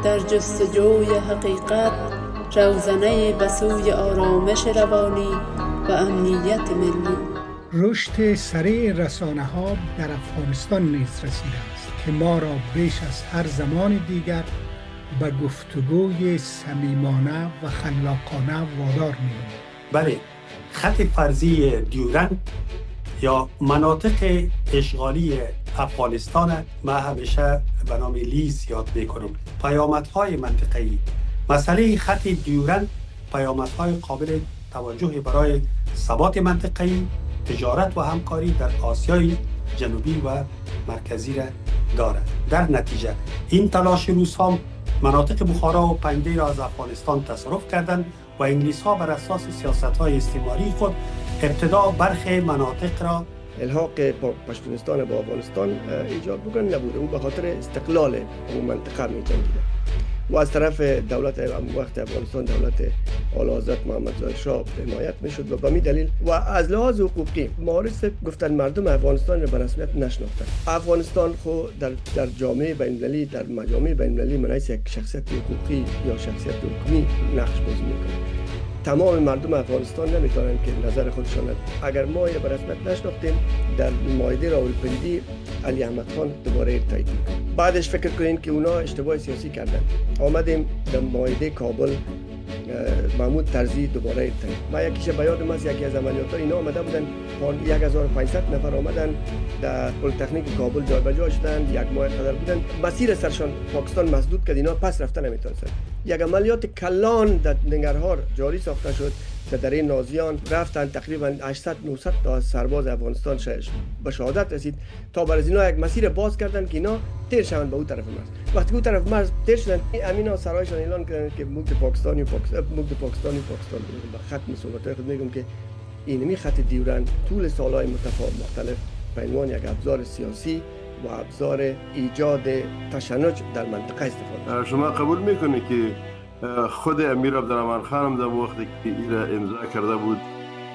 در جستجوی حقیقت، روزنه به سوی آرامش روانی و امنیت ملی. رشد سریع رسانه‌ها در افغانستان نیز رسیده است که ما را بیش از هر زمان دیگر به گفتگوی صمیمانه و خلاقانه وادار می‌نماید. بله، خط فرضی دیورند یا مناطق اشغالی افغانستان ما همیشه به نام لیز یاد می‌کنم. پیامدهای منطقه‌ای مسئله خط دیورند پیامدهای قابل توجهی برای ثبات منطقه‌ای، تجارت و همکاری در آسیای جنوبی و مرکزی را دارد. در نتیجه این تلاش روس‌ها مناطق بخارا و پنجده را از افغانستان تصرف کردند و انگلیس‌ها بر اساس سیاست‌های استعماری خود ابتدا برخی مناطق را الحاق پشتونستان با افغانستان ایجاد بکنن نبوده. اون به خاطر استقلال اون منطقه می جنگیده و از طرف دولت وقت افغانستان دولت اعلیحضرت محمد ظاهر شاه حمایت میشد و به می دلیل و از لحاظ حقوقی مارس گفتن مردم افغانستان را به رسمیت نشناختن. افغانستان خود در جامعه بین‌المللی در مجامع بین‌المللی من یک شخصیت حقوقی یا شخصیت حکومی نقش بازی میکنه. تمام مردم افغانستان نمیتونن که نظر خودشان اگر ما به رسمیت نشناختیم در مائده راولپندی علی احمد خان دوباره تایید میکنه. بعدش فکر کنین که اونا اشتباه سیاسی کردن. آمدیم در مائده کابل محمود طرزی دوباره تایید. ما یکیش به یادم است یکی از عملیات‌ها اینا آمده بودن 1500 نفر آمدن در پلی‌تکنیک کابل جابجا شدن، یک ماه قدر بودن، مسیر سرشان پاکستان مسدود کرد، اینا پس رفتن نمیتونستن. یک عملیات کلان در ننگرهار جاری ساخته شد که در این نازیان رفتن تقریبا 800 900 تا سرباز افغانستان به شهادت رسید تا بر از اینا یک مسیر باز کردن که اینا تیر شوند به اون طرف مرز. وقتی اون طرف مرز تیر شدن امینا سرایشان اعلان کردن که موږ پاکستانی پاکستان به ختم صحبت‌های خود میگم که اینمی خط دیورند طول سالهای مختلف به عنوان یک ابزار سیاسی و ابزار ایجاد تشنج در منطقه استفاده. شما قبول میکنید که خود امیر عبدالرحمن خان هم در وقتی که ایرا امضا کرده بود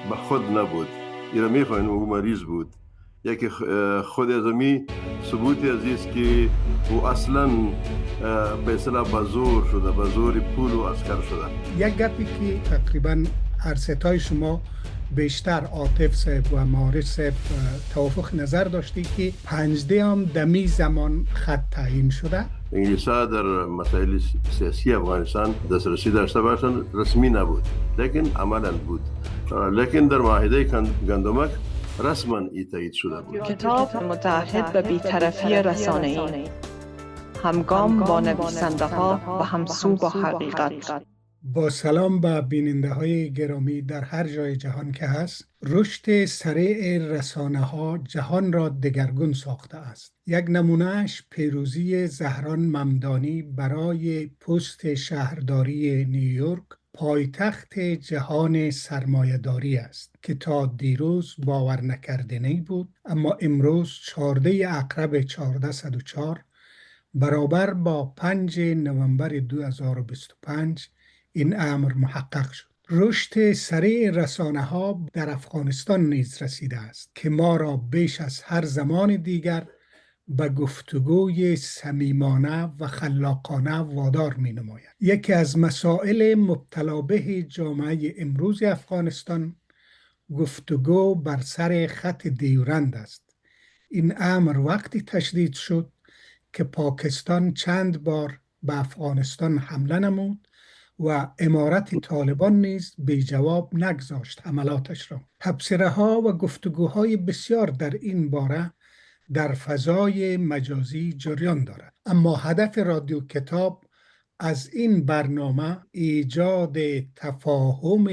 به خود نبود، ایرا میفهمین او مریض بود، یکی خود ازمی ثبوتی عزیز که او اصلا به اصطلاح بزور شده، بزور پول و عسکر شده. یک گپی که تقریبا هر ستای شما بیشتر عاطف صاحب و مارش صاحب توافق نظر داشتی که 15 هم دمی زمان خط تعیین شده. انگلیس‌ها در مسائل سیاسی افغانستان دسترسی داشته باشند رسمی نبود لیکن عملاً بود، لیکن در معاهده گندمک رسما تایید شده بود. کتاب متعهد به بی‌طرفی رسانه‌ای، همگام با نویسنده‌ها و همسو با حقیقت. با سلام به بیننده های گرامی در هر جای جهان که هست. رشد سریع رسانه ها جهان را دگرگون ساخته است. یک نمونهش پیروزی زهران ممدانی برای پست شهرداری نیویورک، پایتخت جهان سرمایه‌داری است که تا دیروز باور نکردنی بود، اما امروز 14 اکرب 1404 برابر با 5 نوامبر 2025 این امر محقق شد. رشد سریع رسانه‌ها در افغانستان نیز رسیده است که ما را بیش از هر زمان دیگر به گفتگوی صمیمانه و خلاقانه وادار می‌نماید. یکی از مسائل مبتلا به جامعه امروز افغانستان گفتگو بر سر خط دیورند است. این امر وقتی تشدید شد که پاکستان چند بار به افغانستان حمله نمود و امارت طالبان نیز بی جواب نگذاشت حملاتش را. تبصره ها و گفتگوهای بسیار در این باره در فضای مجازی جریان دارد، اما هدف رادیو کتاب از این برنامه ایجاد تفاهم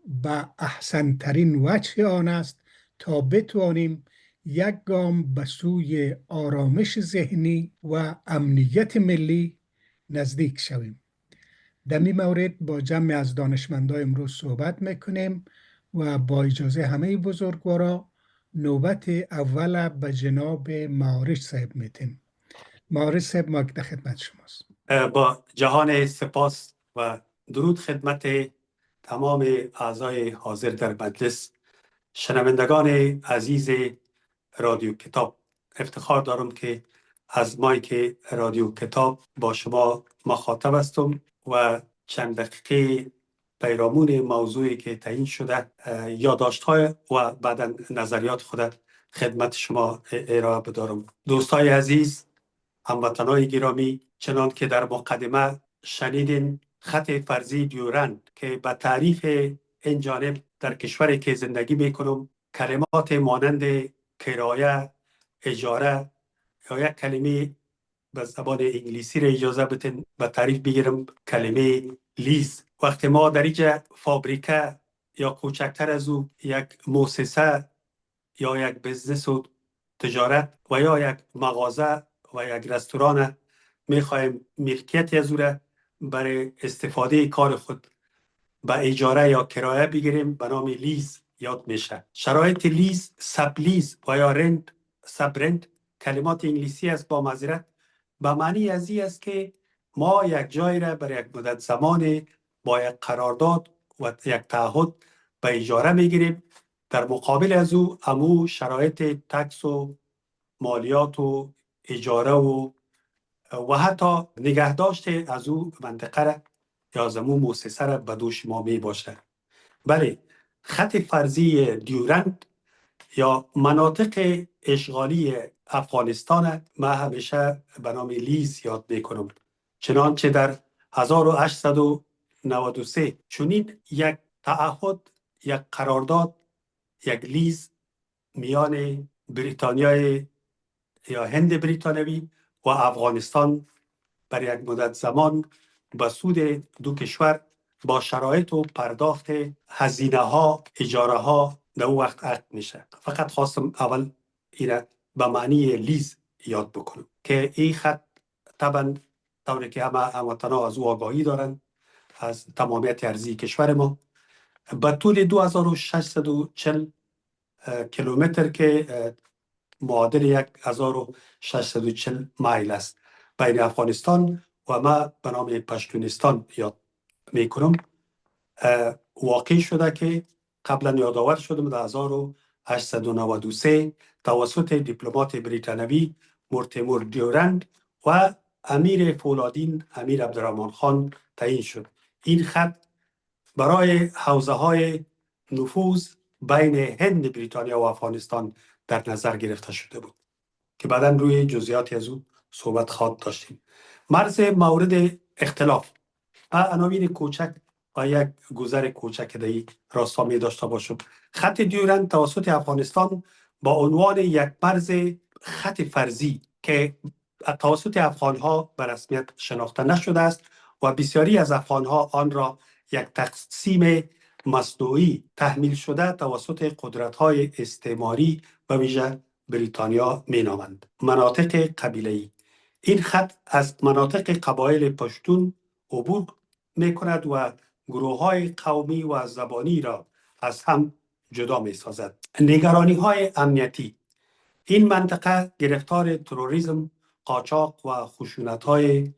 به احسن ترین وجه آن است تا بتوانیم یک گام به سوی آرامش ذهنی و امنیت ملی نزدیک شویم. در این مورد با جمع از دانشمندان امروز صحبت میکنیم و با اجازه همه بزرگوارا نوبت اول به جناب مارش صاحب میتیم. مارش صاحب ما در خدمت شماست. با جهان سپاس و درود خدمت تمام اعضای حاضر در مجلس، شنوندگان عزیز رادیو کتاب. افتخار دارم که از مایک رادیو کتاب با شما مخاطب هستم و چند دقیقه پیرامون موضوعی که تعیین شده یادداشت‌های و بعداً نظریات خود خدمت شما ارائه بدارم. دوستای عزیز، هموطنان گرامی، چنان که در مقدمه شنیدین، خط فرضی دیورند که به تعریف این جانب در کشوری که زندگی میکنم کلمات مانند کرایه، اجاره یا یک کلمه به زبان انگلیسی را اجازه بدین به تعریف بگیرم، کلمه لیز. وقتی ما در اینجا فابریکه یا کوچکتر از او یک مؤسسه یا یک بزنس و تجارت و یا یک مغازه و یک رستوران میخوایم ملکیت از او را برای استفاده کار خود به اجاره یا کرایه بگیریم، به نام لیز یاد میشه. شرایط لیز، سب لیز و یا رنت، سب رنت کلمات انگلیسی است با معذرت، به معنی از این است که ما یک جای را برای یک مدت زمان با یک قرارداد و یک تعهد به اجاره میگیریم، در مقابل از او امو شرایط تکس و مالیات و اجاره و حتی نگهداشت از او منطقه را یا از امو مؤسسه را به دوش ما می باشه. بله، خط فرضی دیورند یا مناطق اشغالی افغانستان ما همیشه به نام لیز یاد میکنم، چنانچه در 1893 چنین یک تعهد، یک قرارداد، یک لیز میان بریتانیای یا هند بریتانوی و افغانستان برای یک مدت زمان به سود دو کشور با شرایط و پرداخت هزینه ها، اجاره ها در اون وقت عقد میشه. فقط خواستم اول اینا به معنی لیز یاد بکنم که این خط طبعا طوری که همه هموطنان از او آگاهی دارن از تمامیت ارضی کشور ما به طول 2640 کیلومتر که معادل 1640 مایل است بین افغانستان و ما به نام پشتونستان یاد میکنم واقع شده که قبلا یادآور شدم در 1893 توسط دیپلمات بریتانوی مورتیمر دیورند و امیر فولادین امیر عبدالرحمن خان تعیین شد. این خط برای حوزه های نفوذ بین هند بریتانیا و افغانستان در نظر گرفته شده بود که بعدا روی جزئیات از او صحبت خواهد داشتیم. مرز مورد اختلاف عناوین کوچک و یک گذر کوچک در راستا می داشته باشم. خط دیورند توسط افغانستان با عنوان یک مرز خط فرضی که توسط افغانها به رسمیت شناخته نشده است و بسیاری از افغانها آن را یک تقسیم مصنوعی تحمیل شده توسط قدرت‌های استعماری و ویژه بریتانیا مینامند. مناطق قبیله‌ای. این خط از مناطق قبایل پشتون عبور می‌کند و گروه‌های قومی و زبانی را از هم جدا می‌سازد. نگرانی‌های امنیتی. این منطقه گرفتار تروریسم، قاچاق و خشونت‌های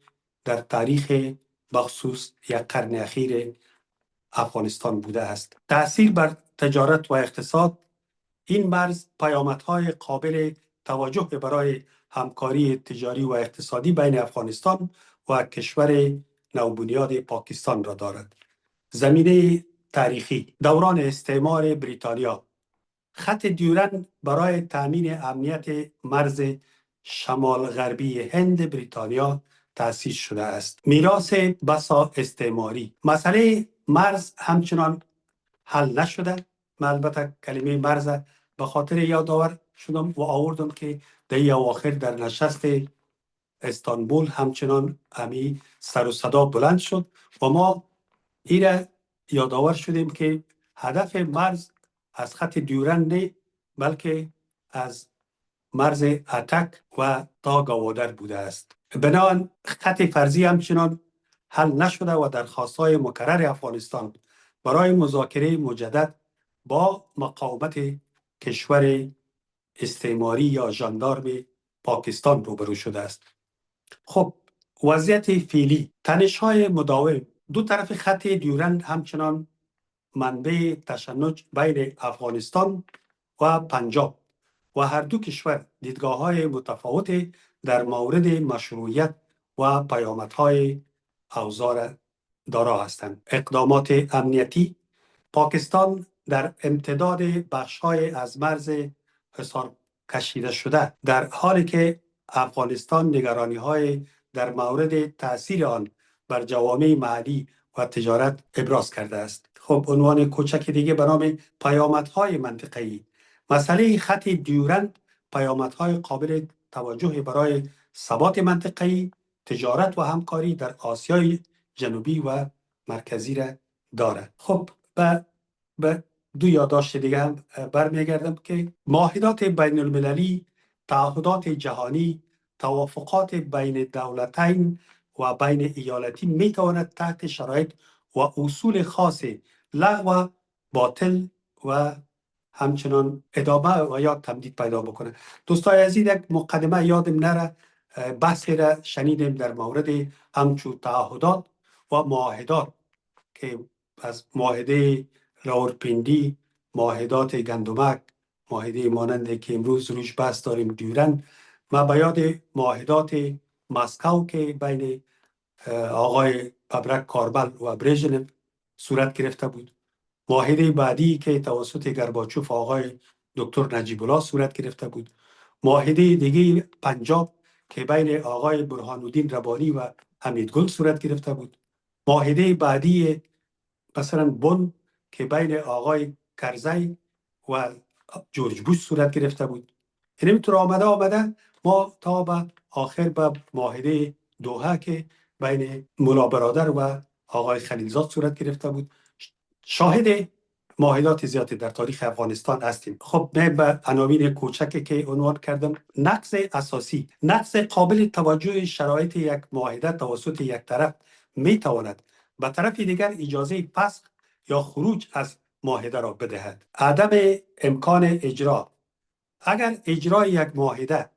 در تاریخ بخصوص یک قرن اخیر افغانستان بوده است. تأثیر بر تجارت و اقتصاد. این مرز پیامدهای قابل توجه برای همکاری تجاری و اقتصادی بین افغانستان و کشور نوبنیاد پاکستان را دارد. زمینه تاریخی. دوران استعمار بریتانیا. خط دیورند برای تامین امنیت مرز شمال غربی هند بریتانیا تأسیس شده است. میراث بسا استعماری. مسئله مرز همچنان حل نشده. من البته کلمه مرز به خاطر یادآور شدم و آوردم که در این اواخر در نشست استانبول همچنان همی سر و صدا بلند شد و ما این یادآور شدیم که هدف مرز از خط دیورند نه بلکه از مرز اتک و تا گوادر بوده است. بنابراین خط فرضی همچنان حل نشده و درخواست‌های مکرر افغانستان برای مذاکره مجدد با مقاومت کشور استعماری یا ژاندارم پاکستان روبرو شده است. خب وضعیت فعلی. تنش‌های مداوم. دو طرف خط دیورند همچنان منبع تشنج بین افغانستان و پنجاب و هر دو کشور دیدگاه‌های متفاوت در مورد مشروعیت و پیامدهای اوضاع دارا هستند. اقدامات امنیتی: پاکستان در امتداد بخش‌های از مرز حصار کشیده شده در حالی که افغانستان نگرانی‌های در مورد تأثیر آن بر جوامع محلی و تجارت ابراز کرده است. خب عنوان کوچک دیگه به نام پیامدهای منطقه‌ای: مسئله خط دیورند پیامدهای قابل توجهی برای ثبات منطقه‌ای، تجارت و همکاری در آسیای جنوبی و مرکزی را دارد. خب به دو یادداشت دیگه هم برمیگردم که معاهدات بین المللی، تعهدات جهانی، توافقات بین دولتین و بین ایالتی می تواند تحت شرایط و اصول خاص لغو، باطل و همچنان ادامه و یا تمدید پیدا بکنه. دوستای عزیز، یک مقدمه یادم نره، بحثی را شنیدیم در مورد همچون تعهدات و معاهدات که از معاهده راولپیندی، معاهدات گندمک، معاهده ماننده که امروز روش بحث داریم دیورند، و به یاد معاهدات مسکو که بین آقای ببرک کاربل و برژنف صورت گرفته بود، معاهده بعدی که توسط گرباچوف آقای دکتر نجیب الله صورت گرفته بود، معاهده دیگه پنجاب که بین آقای برهان الدین ربانی و حمیدگل صورت گرفته بود، معاهده بعدی مثلا بن که بین آقای کرزی و جورج بوش صورت گرفته بود. اینطور آمده ما تا به آخر به معاهده دوحه که بین مولا برادر و آقای خلیلزاد صورت گرفته بود. شاهد معاهدات زیادی در تاریخ افغانستان هستیم. خب من به عناوین کوچکی که عنوان کردم، نقض اساسی، نقض قابل توجه شرایط یک معاهده توسط یک طرف می تواند به طرف دیگر اجازه فسخ یا خروج از معاهده را بدهد. عدم امکان اجرا: اگر اجرای یک معاهده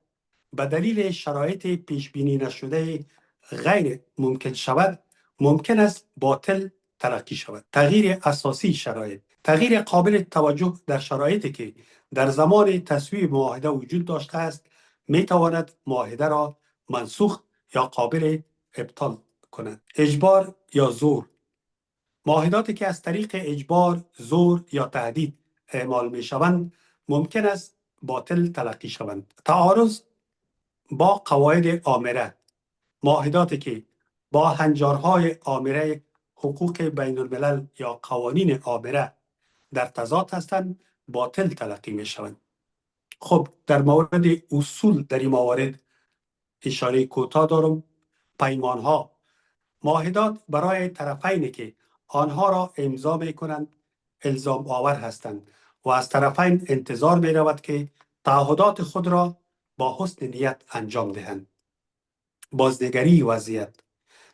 به دلیل شرایط پیش بینی نشده غیر ممکن شود، ممکن است باطل تلقی شود. تغییر اساسی شرایط: تغییر قابل توجه در شرایطی که در زمان تصویب معاهده وجود داشته است می تواند معاهده را منسوخ یا قابل ابطال کند. اجبار یا زور: معاهداتی که از طریق اجبار، زور یا تهدید اعمال می شوند ممکن است باطل تلقی شوند. تعارض با قواعد آمره: معاهداتی که با هنجارهای آمره حقوق بین الملل یا قوانین آمره در تضاد هستند باطل تلقی می شوند. خب در مورد اصول در این موارد اشاره کوتاه دارم. پیمانها: معاهدات برای طرفینی که آنها را امضا می کنند الزام آور هستند و از طرفین انتظار می رود که تعهدات خود را با حسن نیت انجام دهند. بازنگری وضعیت: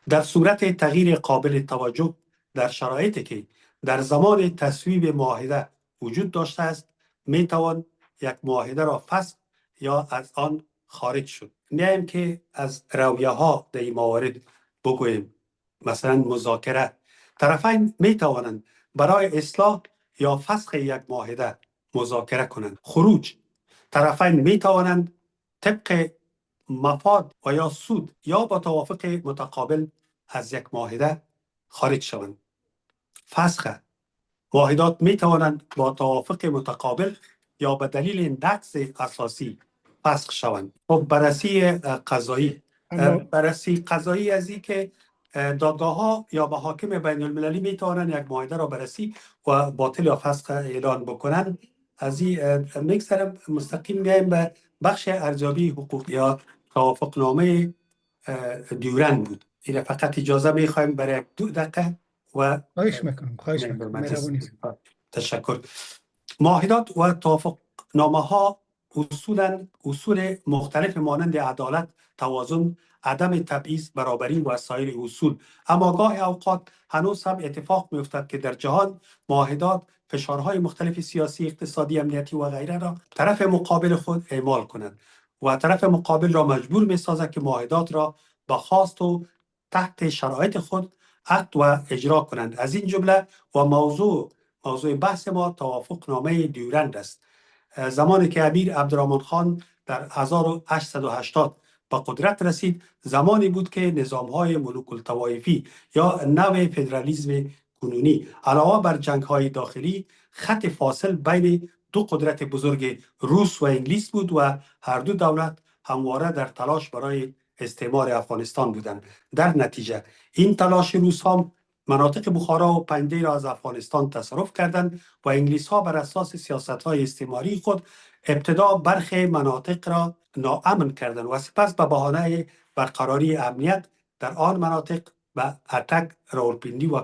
در صورت تغییر قابل توجه در شرایطی که در زمان تصویب معاهده وجود داشته است می توان یک معاهده را فسخ یا از آن خارج شد. میایم که از رویه ها در این موارد بگوییم. مثلا مذاکره: طرفین می توانند برای اصلاح یا فسخ یک معاهده مذاکره کنند. خروج: طرفین می توانند طبق مفاد و یا سود یا با توافق متقابل از یک معاهده خارج شوند. فسخ: معاهدات می توانند با توافق متقابل یا به دلیل نقض اساسی فسخ شوند. خب بررسی قضایی: بررسی قضایی از این که دادگاه ها یا محاکم بین المللی می توانند یک معاهده را بررسی و باطل یا فسخ اعلان بکنند. از این میگذرم مستقیم میایم به بخش ارزیابی حقوق یا توافقنامه دیورند بود. این فقط اجازه میخوایم برای 2 دقیقه و خواهش میکنم. تشکر. معاهدات و توافقنامه ها اصول مختلف مانند عدالت، توازن، عدم تبعیض، برابری و سایر اصول، اما گاهی اوقات هنوز هم اتفاق میافتد که در جهان معاهدات فشارهای مختلف سیاسی، اقتصادی، امنیتی و غیره را طرف مقابل خود اعمال کند و طرف مقابل را مجبور می‌سازد که معاهدات را با خواست و تحت شرایط خود عقد و اجرا کنند. از این جمله و موضوع بحث ما توافقنامه دیورند است. زمانی که امیر عبدالرحمن خان در 1880 به قدرت رسید زمانی بود که نظام‌های ملوک الطوایفی یا نوع فدرالیسم کنونی علاوه بر جنگ‌های داخلی خط فاصل بین دو قدرت بزرگ روس و انگلیس بود و هر دو دولت همواره در تلاش برای استعمار افغانستان بودند. در نتیجه این تلاش روس ها مناطق بخارا و پنجده را از افغانستان تصرف کردند و انگلیس ها بر اساس سیاست های استعماری خود ابتدا برخی مناطق را ناامن کردند و سپس به بهانه برقراری امنیت در آن مناطق به اتک، راولپندی و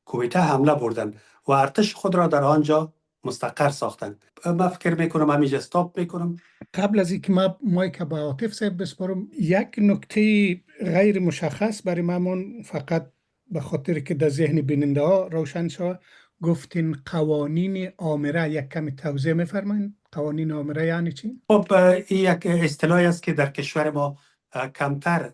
کویته حمله بردند و ارتش خود را در آنجا مستقر ساختند. من فکر میکنم همیشه استاپ میکنم. قبل از اینکه ما مایک به عاطف صاحب بسپارم، یک نکته غیر مشخص برای من فقط به خاطر که در ذهن بیننده ها روشن شد، گفتین قوانین آمره، یک کمی توضیح میفرمایید؟ قوانین آمره یعنی چی؟ خب این یک اصطلاحی است که در کشور ما کمتر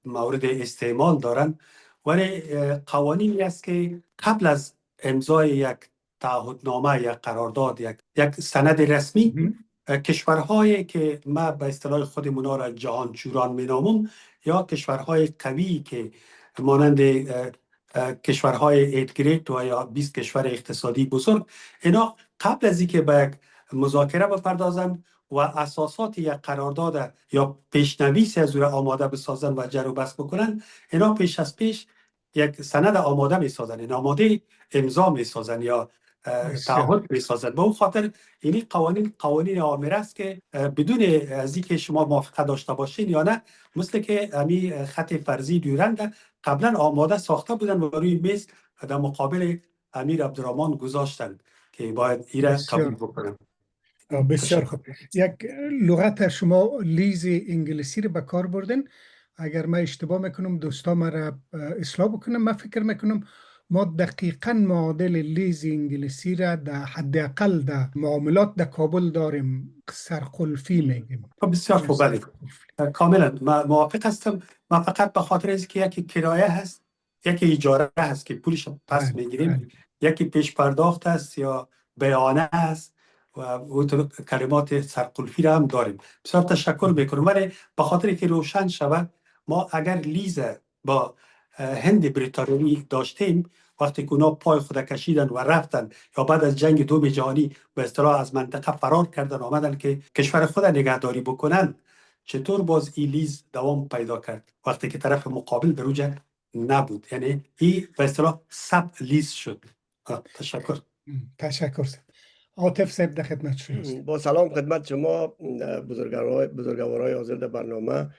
مورد استعمال دارن، ولی قوانینی است که قبل از امضای یک تعهدنامه، یک قرارداد، یک سند رسمی، کشورهایی که ما به اصطلاح خودمون را جهانشوران مینامم یا کشورهای قوی که مانند کشورهای 8 گریت و یا 20 کشور اقتصادی بزرگ، اینا قبل از اینکه به یک مذاکره بپردازند و اساسات یک قرارداد یا پیشنویس از او آماده بسازن و جر و بحث بکنن، اینا پیش از پیش یک سند آماده میسازن، این آماده امضا میسازن یا تعهد میسازن. به اون خاطر این قوانین آمره است که بدون از اینکه شما موافقه داشته باشین یا نه، مثل که همین خط فرضی دیورند قبلا آماده ساخته بودن و روی میز در مقابل امیر عبدالرحمن گذاشتن که باید ایره قبول بکنن. بسیار خوب. یک لغت شما لیز انگلیسی رو به کار بردن. اگر من اشتباه میکنم دوستا مرا اصلاح بکنم. من فکر میکنم ما دقیقاً معادل لیز انگلیسی را در حداقل در معاملات در کابل داریم، سرقلفی میگیم. بسیار خوب، بله کاملا موافق هستم. من فقط به خاطر اینکه یکی کرایه هست، یکی اجاره هست که پولش پس میگیریم، یکی پیش پرداخت است یا بیانه است و اون کلمات سرقلفی را هم داریم. بسیار تشکر میکنم، ولی به خاطر که روشن شود، ما اگر لیز با هند بریتانیایی داشتیم، وقتی که اونا پای خود کشیدن و رفتن یا بعد از جنگ دوم جهانی به اصطلاح از منطقه فرار کردن آمدن که کشور خود نگهداری بکنن، چطور باز این لیز دوام پیدا کرد وقتی که طرف مقابل در اوج نبود؟ یعنی این به اصطلاح سب لیز شد. تشکر. تشکر. عاطف صاحب در خدمت شماست. با سلام خدمت شما بزرگوارای حاضر در برنامه،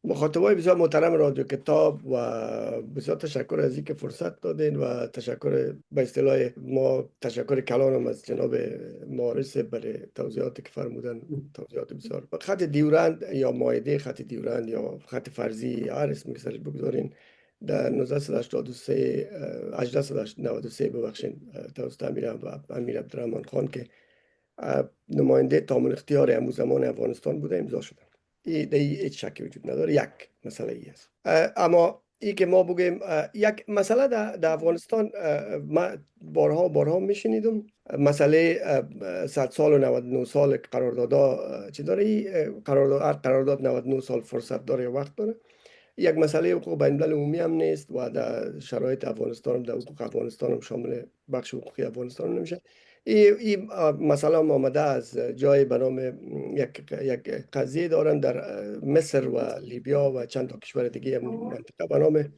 مخاطبای بسیار محترم رادیو کتاب، و بسیار تشکر از اینکه فرصت دادین و تشکر به اصطلاح ما تشکر کلانم از جناب مارس برای توضیحاتی که فرمودن، توضیحات بسیار. خط دیورند یا مایده خط دیورند یا خط فرضی هر اسمی که سرش بگذارین، در 1893 ببخشین توسط امیر عبدالرحمن خان که نماینده تامین اختیار امو زمان افغانستان بوده امضا شده. این هیچ شکی وجود نداره. یک مسئله ای است. اما این که ما بگیم یک مسئله در افغانستان، ما بارها میشنیدم مسئله 100 سال و 99 سال قراردادا چی داره. این قرارداد 99 سال فرصت داره، وقت داره. یک مسئله حقوق بین الملل عمومی هم نیست و در شرایط افغانستان، در حقوق افغانستان هم شامل بخش حقوقی افغانستان نمیشه. این مسئله آمده از جای به نام یک قضیه دارن در مصر و لیبیا و چند تا کشور دیگه منطقه به نام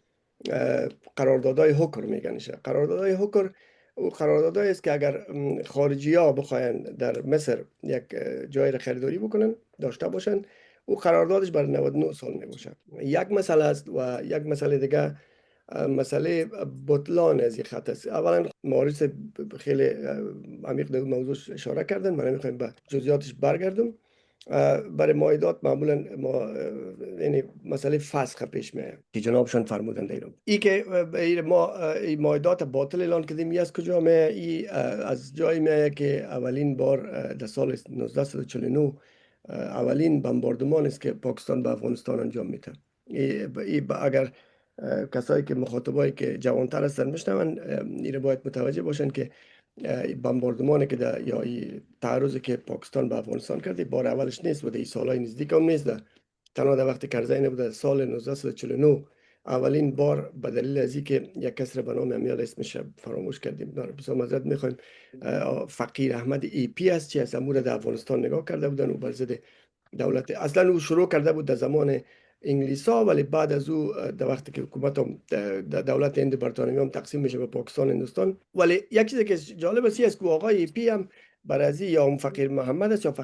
قراردادهای هوکر میگنشه. قراردادهای هوکر او قراردادهایی است که اگر خارجی ها بخواین در مصر یک جای را خریداری بکنن داشته باشن، او قراردادش برای 99 سال میباشه. یک مسئله است و یک مسئله دیگه مسئله بطلان از این خط است. اولا مارس خیلی عمیق در موضوع اشاره کردن، من نمیخوایم به جزئیاتش برگردم. برای مایدات معمولا ما یعنی مسئله فسخ پیش میاد که جنابشان فرمودن دیرم. این که ما مایدات باطل اعلان کردیم از کجا میاد؟ این از جایی میاد که اولین بار در سال 1949 اولین بمباردمان است که پاکستان به افغانستان انجام میده. اگر کسایی که مخاطبایی که جوانتر هستن میشنون، این باید متوجه باشن که بمباردمانی که یا تعرضی که پاکستان به افغانستان کرده بار اولش نیست و در سالهای نزدیک هم نیست. تنها در وقت کرزی نبوده. سال 1949 اولین بار به دلیل از اینکه یک کس را به نام امیال اسمش فراموش کردیم، بسیار معذرت میخوایم، فقیر احمد ای پی است که از امور در افغانستان نگاه کرده بودن و بر ضد دولت اصلا او شروع کرده بود در زمان انگلیسا، ولی بعد از او در وقتی که حکومت هم دولت هند برطانوی هم تقسیم میشه به پاکستان هندوستان. ولی یک چیزی که جالب است که آقای ای پی هم برازی یا اون فقیر محمد است یا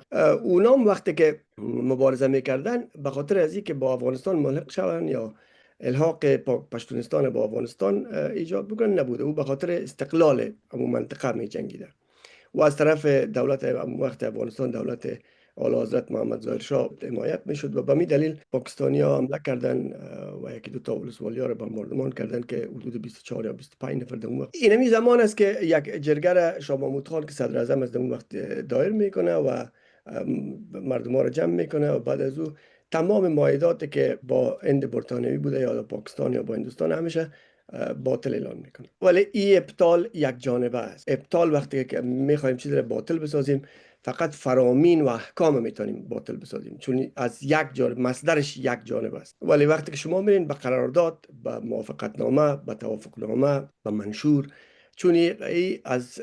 اونام وقتی که مبارزه میکردن به خاطر از اینکه با افغانستان ملحق شوند یا الحاق پشتونستان با افغانستان ایجاد بکنن نبوده. او به خاطر استقلال همون منطقه می جنگیده و از طرف دولت وقت افغانستان دولت اعلی حضرت محمد ظاهر شاه حمایت میشد و به می دلیل پاکستانی‌ها حمله کردن و یکی دو تا ولسوالی‌ها را بمباردمان کردن که حدود 24 یا 25 نفر در اون وقت. این زمان است که یک جرگه شاه محمود خان که صدر اعظم از اون وقت دایر میکنه و مردم ها را جمع میکنه و بعد از او تمام معاهداتی که با هند برطانوی بوده یا پاکستان یا با هندوستان همیشه باطل اعلان میکنه. ولی این ابطال یک جانبه است. ابطال وقتی که میخوایم چیزی را باطل بسازیم فقط فرامین و احکام میتونیم باطل بسازیم، چون از یک جانب مصدرش یک جانب است. ولی وقتی که شما میرین به قرارداد، به موافقتنامه، به توافقنامه، به منشور، چون ای از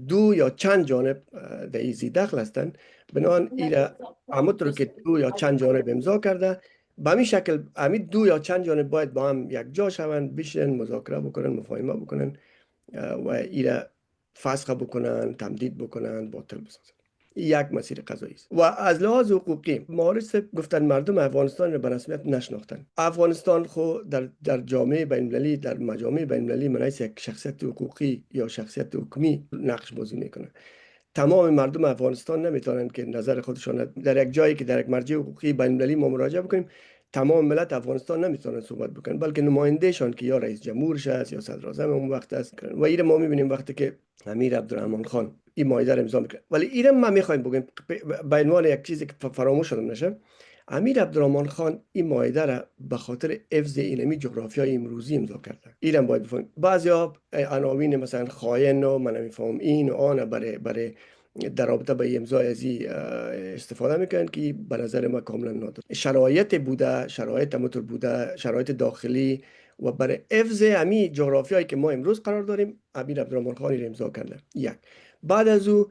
دو یا چند جانب در این دخل هستند، بنابراین این همونطور که دو یا چند جانب امضا کرده به همین شکل همین دو یا چند جانب باید با هم یک جا شوند، بشین مذاکره بکنن، مفاهمه بکنن و این فسخ بکنن، تمدید بکنن، باطل بسازن. یک مسیر قضایی است. و از لحاظ حقوقی مارس گفتن مردم افغانستان را به رسمیت نشناختن. افغانستان خود در جامعه بین‌المللی، در مجامع بین‌المللی منیس یک شخصیت حقوقی یا شخصیت حکومی نقش بازی میکنه. تمام مردم افغانستان نمیتونن که نظر خودشان در یک جایی که در یک مرجع حقوقی بین‌المللی ما مراجعه بکنیم، تمام ملت افغانستان نمیتونن صحبت بکنن، بلکه نمایندهشان که یا رئیس جمهورش است یا صدر اعظم اون وقت است. و این ما میبینیم وقتی که امیر عبدالرحمن خان این معاهده را امضا میکنه. ولی این ما میخوایم بگیم به عنوان یک چیزی که فراموش شده نشه، امیر عبدالرحمن خان این معاهده را به خاطر حفظ اینمی جغرافیای امروزی امضا کرده. اینم باید بفهمیم. بعضیا عناوین مثلا خائن و من نمیفهم این و آن برای در رابطه با امضای ازی استفاده میکنن که به نظر ما کاملا نادرست. شرایط بوده، شرایط متر بوده، شرایط داخلی و برای حفظ همین جغرافیایی که ما امروز قرار داریم امیر عبدالرحمن خان را امضا کرده. یک بعد از او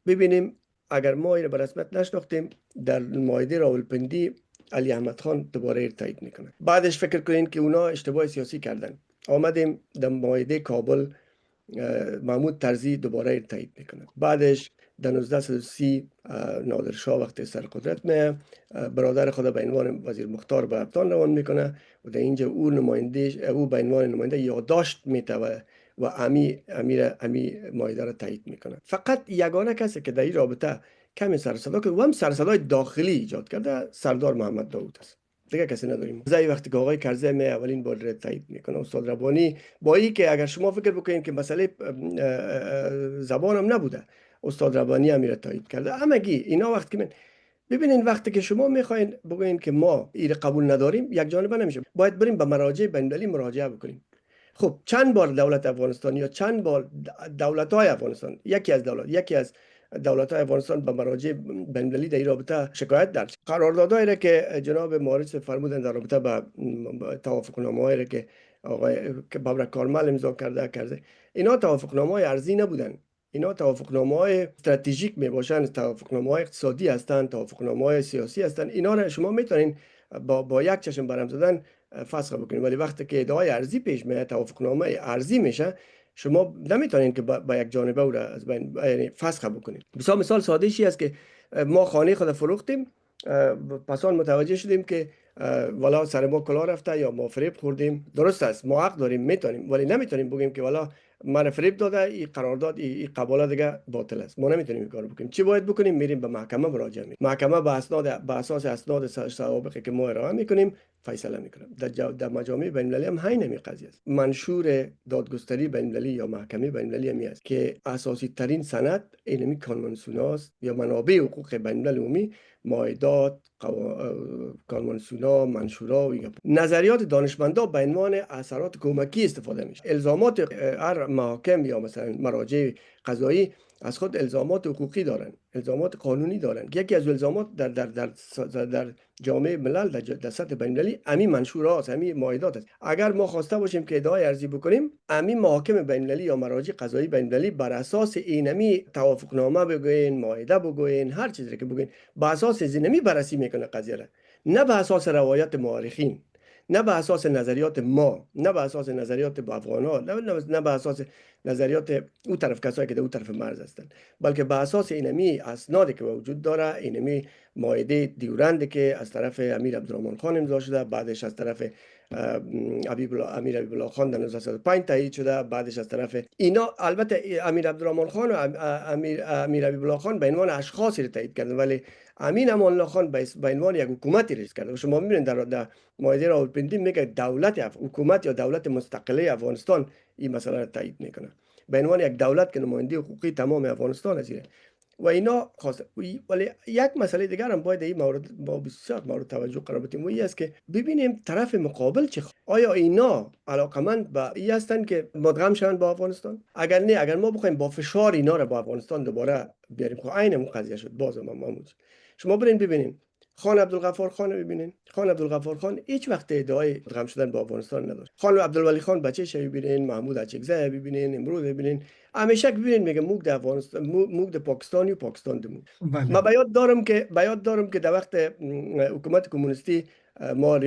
ببینیم اگر ما این به رسمیت نشناختیم، در معاهده راولپندی علی احمد خان دوباره تایید میکنه. بعدش فکر کنین که اونا اشتباه سیاسی کردن، آمدیم در معاهده کابل محمود طرزی دوباره تایید میکنه. بعدش در 1930 نادر شاه وقتی سر قدرت میه، برادر خود به عنوان وزیر مختار به ابطال روان میکنه و در اینجا او به عنوان نماینده یادداشت میته و امی معاهده را تایید میکنه. فقط یگانه کسی که در این رابطه کمی سر صدا کرد و هم سر صدای داخلی ایجاد کرده سردار محمد داوود است. دیگه کسی نداریم. زای وقتی که آقای کرزی می اولین بار را تایید میکنه، استاد ربانی با این که اگر شما فکر بکنید که مسئله زبان هم نبوده، استاد ربانی هم تایید کرده. همگی اینا وقتی که ببینین وقتی که شما میخواین بگوین که ما این قبول نداریم، یک جانبه نمیشه. باید بریم به مراجع بین‌المللی مراجعه بکنیم. خب چند بار دولت افغانستان یا چند بار دولت‌های افغانستان، یکی از دولت‌های افغانستان به مراجع بین‌المللی در این رابطه شکایت داشت. قراردادهایی را که جناب مارس فرمودن در رابطه با توافقنامه‌هایی را که آقای بابرک کارمل امضا کرده، اینا توافقنامه‌های ارزی نبودن. اینا توافقنامه‌های استراتژیک میباشن، توافقنامه‌های اقتصادی هستند، توافقنامه‌های سیاسی هستند. اینا را شما میتونین با یک چشم برهم زدن فسخ بکنید. ولی وقتی که ادعای ارزی پیش میاد، توافقنامه ارزی میشه، شما نمیتونین که با یک جانبه او را از بین یعنی فسخ بکنید. مثال ساده ای است که ما خانه خود فروختیم، پسان متوجه شدیم که والا سر ما کلا رفته یا ما فریب خوردیم. درست است، ما حق داریم، میتونیم، ولی نمیتونیم بگیم که والا من فریب داده، این قرارداد این قباله دیگه باطل است. ما نمیتونیم این کارو بکنیم. چی باید بکنیم؟ میریم به محکمه مراجعه میکنیم. محکمه به اساس اسناد سوابقی که ما ارائه میکنیم فیصله میکنه. در مجامع بین‌المللی هم همین قضیه است. منشور دادگستری بین‌المللی یا محکمه بین‌المللی می است که اساسی ترین سند اینمی کانونسیون است یا منابع حقوق بین‌الملل عمومی، معاهدات، کانونسیون‌ها، منشورها و نظریات دانشمندا به عنوان اثرات کمکی استفاده میشه. الزامات هر محاکم یا مثلا مراجع قضایی از خود الزامات حقوقی دارن، الزامات قانونی دارن. یکی از الزامات در جامعه ملل در سطح بین‌المللی امی منشورات، امی معاهدات است. اگر ما خواسته باشیم که ادعای ارزی بکنیم، امی محاکم بین‌المللی یا مراجع قضایی بین‌المللی بر اساس اینمی توافقنامه بگوین، معاهده بگوین، هر چیزی که بگوین، بر اساس زینمی بررسی میکنه قضیه را، نه به اساس روایت مورخین، نه به اساس نظریات ما، نه به اساس نظریات افغان‌ها، نه به اساس نظریات او طرف کسایی که در او طرف مرز هستند، بلکه به اساس اینمی اسنادی که وجود داره، اینمی معاهده دیورند که از طرف امیر عبدالرحمن خان امضا شده، بعدش از طرف امیر حبیب الله خان در 1905 تایید شده، بعدش از طرف اینا. البته امیر عبدالرحمن خان و امیر حبیب الله خان به عنوان اشخاصی را تایید کردن، ولی امین امان الله خان به عنوان یک حکومتی رئیس کرده. شما میبینید در معاهده راولپیندی میگه دولت حکومت یا دولت مستقله افغانستان این مسئله را تایید میکنه به عنوان یک دولت که نماینده حقوقی تمام افغانستان است. و اینا خاصه. ولی یک مسئله دیگر هم باید این مورد با بسیار مورد توجه قرار بدیم، و این است که ببینیم طرف مقابل چه آیا اینا علاقمند به این هستند که مدغم شوند با افغانستان؟ اگر نه، اگر ما بخوایم با فشار اینا را با افغانستان دوباره بیاریم، خب عین اون قضیه شد. باز هم شما برین ببینین خان عبدالغفار خان رو ببینین. خان عبدالغفار خان هیچ وقت ادعای مدغم شدن با افغانستان نداشت. خان عبدالولی خان بچه شوی ببینین، محمود اچکزی ببینین، امروز ببینین، همیشه ببینین میگه موږ د افغانستان، موږ د پاکستان یو، پاکستان د موږ. ما بیاد دارم که در وقت حکومت کمونیستی ما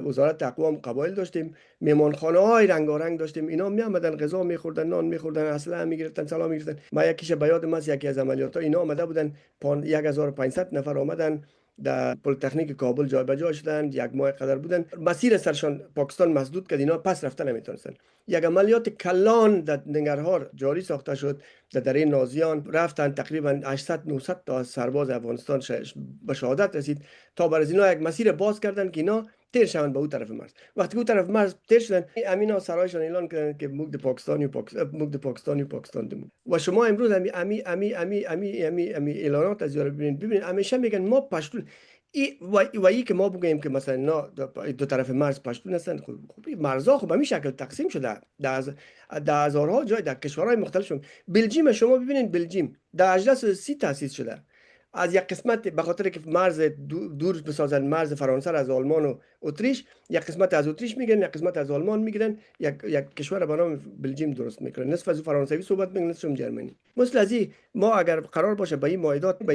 وزارت اقوام قبایل داشتیم، میمانخانه های رنگارنگ داشتیم، اینا می آمدن غذا میخوردن، نان میخوردن، اسلحه میگرفتن، سلام میگرفتن. ما یکیش بیاد ما یکی از عملیات ها اینا آمده بودن 1500 نفر آمدن در پلیتکنیک کابل جای به جای شدن، یک ماه قدر بودن، مسیر سرشان پاکستان مسدود کرد، اینا پس رفتن نمیتونستن. یک عملیات کلان در ننگرهار جاری ساخته شد، در دره نازیان رفتن تقریبا 800 900 تا سرباز افغانستان به شهادت رسید، تا بر از اینا یک مسیر باز کردن که اینا تیر شوند به اون طرف مرز. وقتی که اون طرف مرز تیر شدن، امینا سرایشان اعلان کردن که موږ د پاکستان دمو. و شما امروز امی اعلانات از یارو ببینید همیشه میگن ما پشتون و ای که ما بگیم که مثلا اینا دو طرف مرز پشتون هستن. خب مرزها خب به این شکل تقسیم شده در هزارها جای در کشورهای مختلف. بلژیم شما ببینید، بلژیم در 1830 تأسیس شده، از یک قسمت به خاطر که مرز دور بسازن، مرز فرانسه از آلمان و اتریش، یک قسمت از اتریش میگیرن، یک قسمت از آلمان میگیرن، یک کشور به نام بلژیم درست میکنن. نصف از فرانسوی صحبت میکنن، نصفش جرمنی. مثل از این ما اگر قرار باشه به این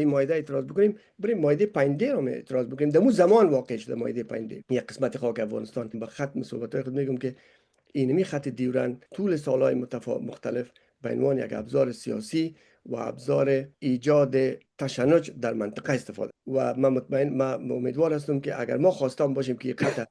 معاهده اعتراض بکنیم، بریم معاهده پایندیر رو اعتراض بکنیم. در اون زمان واقع شده معاهده پایندیر، یک قسمت خاک افغانستان. به ختم صحبت‌های خود میگم که اینمی خط دیورند طول سالهای مختلف به عنوان یک ابزار سیاسی و ابزار ایجاد تشنج در منطقه استفاده. و من امیدوار هستم که اگر ما خواستان باشیم که یک خط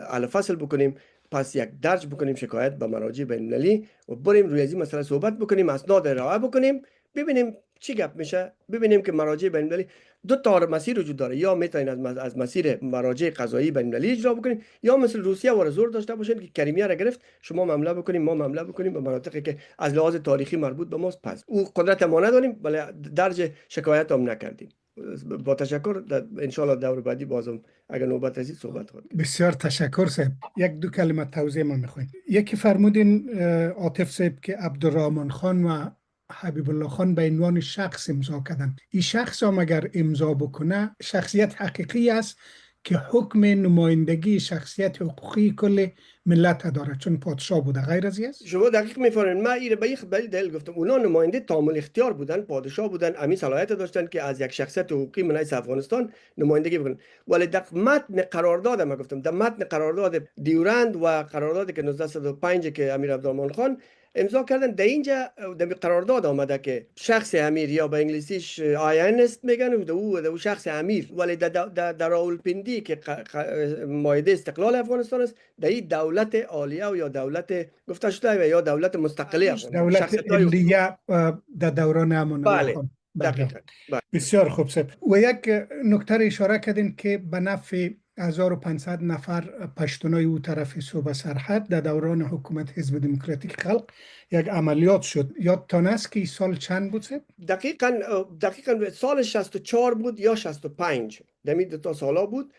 حل فصل بکنیم، پس یک درج بکنیم شکایت به مراجع بین‌المللی و بریم روی این مسئله صحبت بکنیم، اسناد ارائه بکنیم، ببینیم چی گپ میشه. ببینیم که مراجع بین‌المللی دو تا مسیر وجود داره، یا میتونین از مسیر مراجع قضایی بین‌المللی اجرا بکنین، یا مثل روسیه و زور داشته باشین که کریمیا را گرفت، شما معامله بکنیم، ما معامله بکنیم به مناطقی که از لحاظ تاریخی مربوط به ماست. پس او قدرت ما نداریم، ولی درج شکایت هم نکردیم. با تشکر. ان شاء الله دور بعدی بازم اگر نوبت رسید صحبت کنیم. بسیار تشکر صاحب. یک دو کلمه توضیح ما میخوایم. یکی فرمودین عاطف صاحب که عبدالرحمن خان و حبیب الله خان به عنوان شخص امضا کردن. این شخص هم اگر امضا بکنه شخصیت حقیقی است که حکم نمایندگی شخصیت حقوقی کل ملت داره، چون پادشاه بوده. غیر از این است؟ شما دقیق میفرمایید. من این به دلیل گفتم اونا نماینده تامل اختیار بودن، پادشاه بودن، امی صلاحیت داشتن که از یک شخصیت حقوقی من از افغانستان نمایندگی بکنن. ولی در متن قرارداد ما گفتم، در متن قرارداد دیورند و قراردادی که 1905 که امیر عبدالرحمن خان امضا کردن، در اینجا در قرارداد آمده که شخص امیر، یا به انگلیسیش آینست میگن، و او شخص امیر. ولی در راولپیندی که معاهده استقلال افغانستان است، در این دولت عالیه و یا دولت گفته شده و یا دولت مستقله افغانستان، دولت علیه در دوران امان الله خان. دقیقاً. بسیار خوب صاحب. و یک نکته اشاره کردین که به نفع 1500 نفر پشتونای او طرف صوبه سرحد در دوران حکومت حزب دموکراتیک خلق یک عملیات شد. یادتان است که سال چند بود صاحب؟ دقیقاً سال 64 بود یا 65. دمی دو تا سالا بود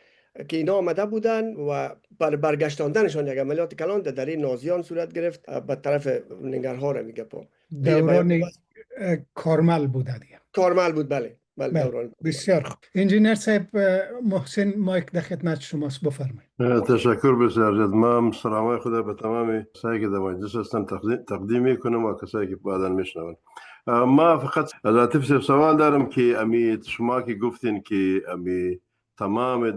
که اینا آمده بودن و برگشتاندنشان یک عملیات کلان در دره نازیان صورت گرفت به طرف ننگرهار. میگه پا کارمل بوده دیگه. کارمل بود، بله بله. دوران. بسیار خوب. انجینر صاحب، محسن مایک در خدمت شماست، بفرمایید. تشکر بسیار زیاد. من سلامای خدا به تمام کسایی که در مجلس هستن تقدیم میکنم و کسایی که بعدا میشنون. ما فقط از عاطف سوال دارم که شما که گفتین که تمام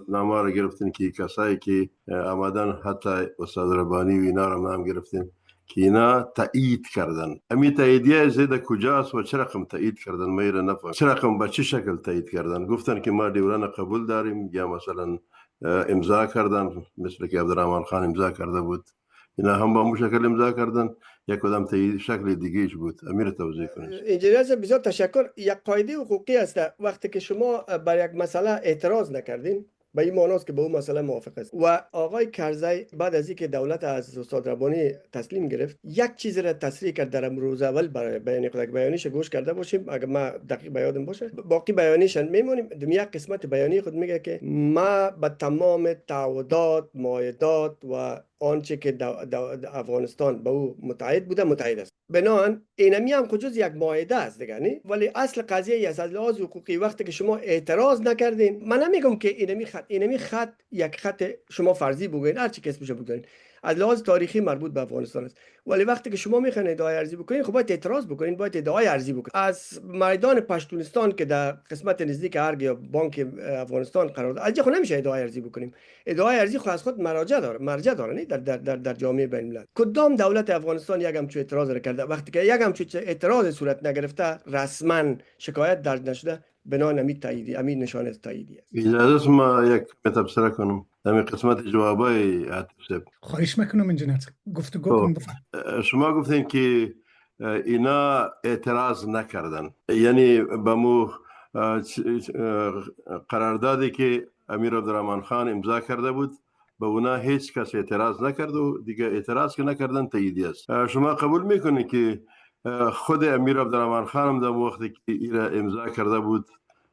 نامه را گرفتین که کسایی که آمدن، حتی استاد ربانی و اینا را هم گرفتین که اینا تایید کردن. تاییدیه زیده کجاست و چه رقم تایید کردن؟ ما ایره نفهم. چه رقم به چه شکل تایید کردن؟ گفتن که ما دیوران قبول داریم یا مثلا امضا کردن، مثل که عبدالرحمن خان امضا کرده بود، اینا هم با اون شکل امضا کردن یا کدام تایید شکل دیگه‌ایش بود؟ امیر توضیح کنید. انجینر صاحب بسیار تشکر. یک قاعده حقوقی است، وقتی که شما بر یک مسئله اعتراض نکردین به این معناست که به اون مسئله موافق است. و آقای کرزی بعد از اینکه دولت از استاد ربانی تسلیم گرفت، یک چیز را تصریح کرد در روز اول برای بیان خود. بیانیش گوش کرده باشیم اگر ما دقیق یادم باشه، باقی بیانیش میمونیم. یک قسمت بیانی خود میگه که ما به تمام تعهدات، معاهدات و آنچه که افغانستان به او متعهد بوده متعهد است. بنابراین اینمی هم خودجز یک معاهده است دیگه، نه؟ ولی اصل قضیه است از لحاظ حقوقی وقتی که شما اعتراض نکردین، من نمیگم که اینمی خط یک خط شما فرضی بگوین، هر چی که اسمش بگوین، از لحاظ تاریخی مربوط به افغانستان است. ولی وقتی که شما میخواین ادعای ارزی بکنین، خب باید اعتراض بکنین، باید ادعای ارزی بکنین. از میدان پشتونستان که در قسمت نزدیک ارگ یا بانک افغانستان قرار داره، از خود نمیشه ادعای ارزی بکنیم. ادعای ارزی خود از خود مرجع داره نه در جامعه بین الملل. کدام دولت افغانستان یک همچین اعتراض را کرده؟ وقتی که یک همچین اعتراض صورت نگرفته، رسما شکایت درج نشده، بنابراین امید تاییدی، امید نشانه تاییدی است. اجازه است ما یک تبصره کنم در قسمت جوابای عاطف. خواهش میکنم انجینر گفتگو کن. شما گفتین که اینا اعتراض نکردن، یعنی به مو قراردادی که امیر عبدالرحمن خان امضا کرده بود به اونا هیچ کس اعتراض نکرد و دیگه اعتراض که نکردن تاییدی است. شما قبول میکنید که خود امیر عبدالرحمن خان هم در وقتی که ایرا امضا کرده بود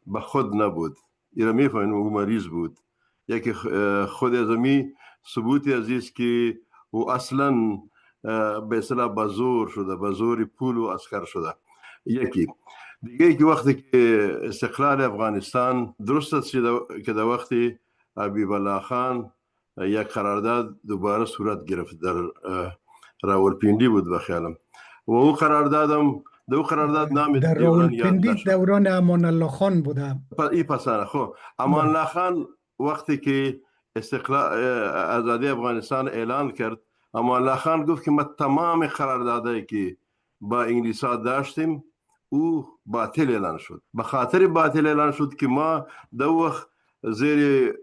به خود نبود، ایرا میفهمین او مریض بود، یکی خود ازمی ثبوتی عزیز که او اصلا به اصطلاح بزور شده، بزور پول و عسکر شده. یکی دیگه که وقتی که استقلال افغانستان درست است که در وقتی حبیب الله خان یک قرارداد دوباره صورت گرفت در راولپیندی بود بخیالم، و او قراردادم دو قرارداد نام در راولپیندی دوران امان الله خان بوده. این پسانه خب امان الله خان وقتی که استقلال آزادی افغانستان اعلان کرد، امان الله خان گفت که ما تمام قراردادایی که با انگلیس‌ها داشتیم او باطل اعلان شد. به خاطر باطل اعلان شد که ما دو وقت زیر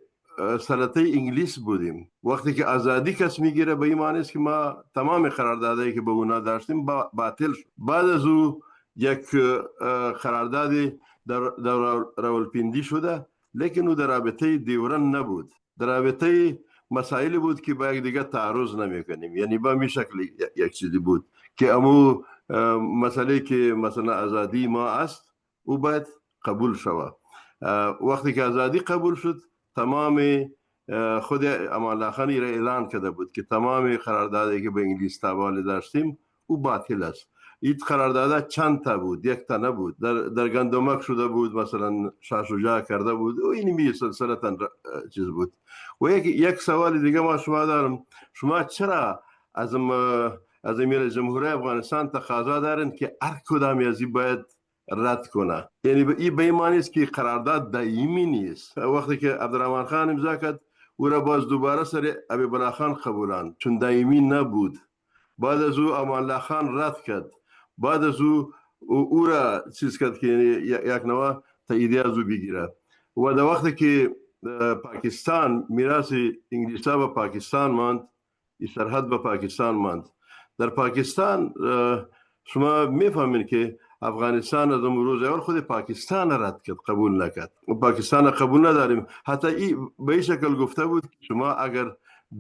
سلطه انگلیس بودیم. وقتی که آزادی کس میگیره به این معنی است که ما تمام قراردادایی که با اونا داشتیم باطل شد. بعد از او یک قراردادی در راولپیندی شده، لیکن او در رابطه دیوران نبود، در رابطه مسائلی بود که با یک دیگه تعرض نمی کنیم. یعنی با می شکل یک چیزی بود که امو مسئله که مثلا آزادی ما است او باید قبول شود. وقتی که آزادی قبول شد، تمام خود امان الله خان را اعلان کرده بود که تمام قراردادی که به انگلیس تابع داشتیم او باطل است. این قرارداد چند تا بود، یک تا نبود. در گندمک شده بود، مثلا شاه شجاع کرده بود و این می سلسلتا چیز بود. و یک سوال دیگه ما شما دارم، شما چرا از امیر جمهوری افغانستان تقاضا دارن که هر کدام از این باید رد کنه؟ یعنی این به این معنی است که قرارداد دائمی نیست. وقتی که عبدالرحمن خان امضا کرد او را باز دوباره سر حبیب الله خان قبولان چون دائمی نبود. بعد از او امان الله خان رد کرد، بعد از او را چیز کرد که یک نوع تاییدیه از او بگیره. و در وقتی که پاکستان میراث انگلیس‌ها به پاکستان ماند، این سرحد به پاکستان ماند. در پاکستان شما میفهمین که افغانستان از امروز اول خود پاکستان رد کرد، قبول نکرد. پاکستان قبول نداریم. حتی این به این شکل گفته بود شما اگر